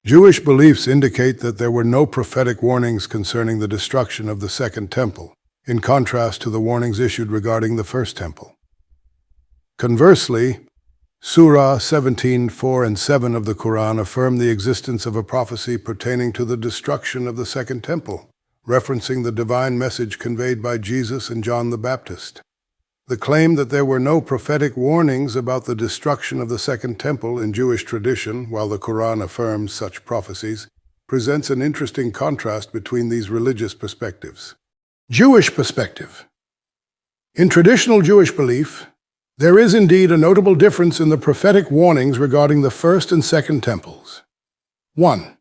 Jewish beliefs indicate that there were no prophetic warnings concerning the destruction of the Second Temple, in contrast to the warnings issued regarding the First Temple. Conversely, Surah 17:4 and 7 of the Quran affirm the existence of a prophecy pertaining to the destruction of the Second Temple, referencing the divine message conveyed by Jesus and John the Baptist. The claim that there were no prophetic warnings about the destruction of the Second Temple in Jewish tradition, while the Quran affirms such prophecies, presents an interesting contrast between these religious perspectives. Jewish perspective. In traditional Jewish belief, there is indeed a notable difference in the prophetic warnings regarding the First and Second Temples. 1.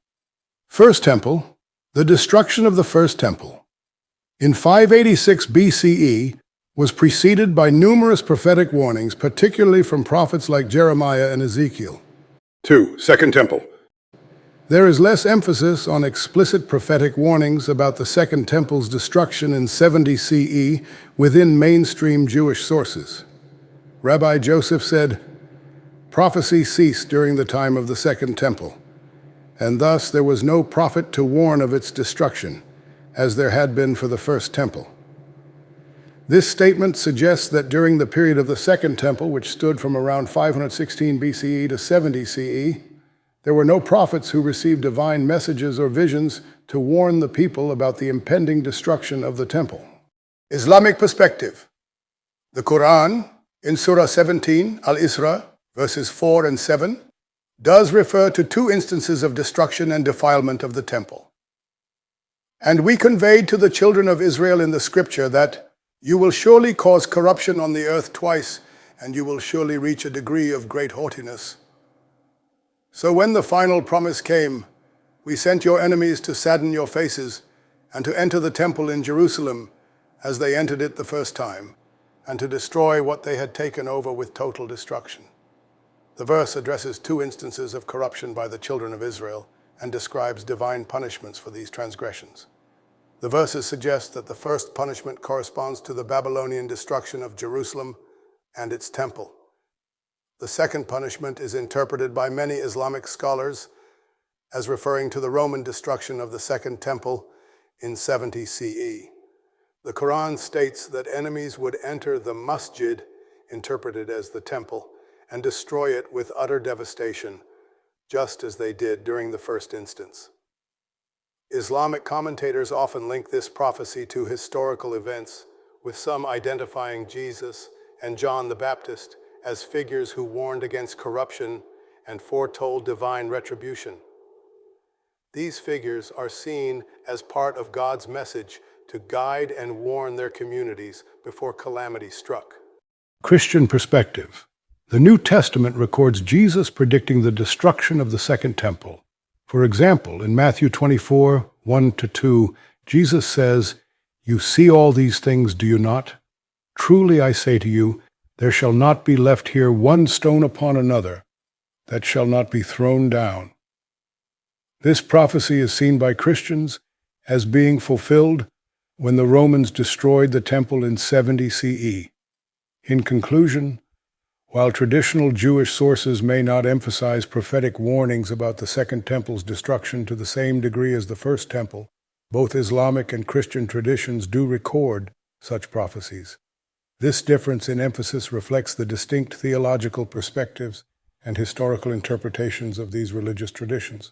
First Temple, the destruction of the First Temple. In 586 BCE, was preceded by numerous prophetic warnings, particularly from prophets like Jeremiah and Ezekiel. 2. Second Temple. There is less emphasis on explicit prophetic warnings about the Second Temple's destruction in 70 CE within mainstream Jewish sources. Rabbi Joseph said, "Prophecy ceased during the time of the Second Temple, and thus there was no prophet to warn of its destruction, as there had been for the First Temple." This statement suggests that during the period of the Second Temple, which stood from around 516 BCE to 70 CE, there were no prophets who received divine messages or visions to warn the people about the impending destruction of the temple. Islamic perspective. The Quran, in Surah 17, Al-Isra, verses 4 and 7, does refer to 2 instances of destruction and defilement of the temple. "And we conveyed to the children of Israel in the scripture that you will surely cause corruption on the earth twice, and you will surely reach a degree of great haughtiness. So when the final promise came, we sent your enemies to sadden your faces, and to enter the temple in Jerusalem as they entered it the first time, and to destroy what they had taken over with total destruction." The verse addresses 2 instances of corruption by the children of Israel and describes divine punishments for these transgressions. The verses suggest that the first punishment corresponds to the Babylonian destruction of Jerusalem and its temple. The second punishment is interpreted by many Islamic scholars as referring to the Roman destruction of the Second Temple in 70 CE. The Quran states that enemies would enter the masjid, interpreted as the temple, and destroy it with utter devastation, just as they did during the first instance. Islamic commentators often link this prophecy to historical events, with some identifying Jesus and John the Baptist as figures who warned against corruption and foretold divine retribution. These figures are seen as part of God's message to guide and warn their communities before calamity struck. Christian perspective. The New Testament records Jesus predicting the destruction of the Second Temple. For example, in Matthew 24, 1-2, Jesus says, "You see all these things, do you not? Truly I say to you, there shall not be left here one stone upon another that shall not be thrown down." This prophecy is seen by Christians as being fulfilled when the Romans destroyed the temple in 70 CE. In conclusion, while traditional Jewish sources may not emphasize prophetic warnings about the Second Temple's destruction to the same degree as the First Temple, both Islamic and Christian traditions do record such prophecies. This difference in emphasis reflects the distinct theological perspectives and historical interpretations of these religious traditions.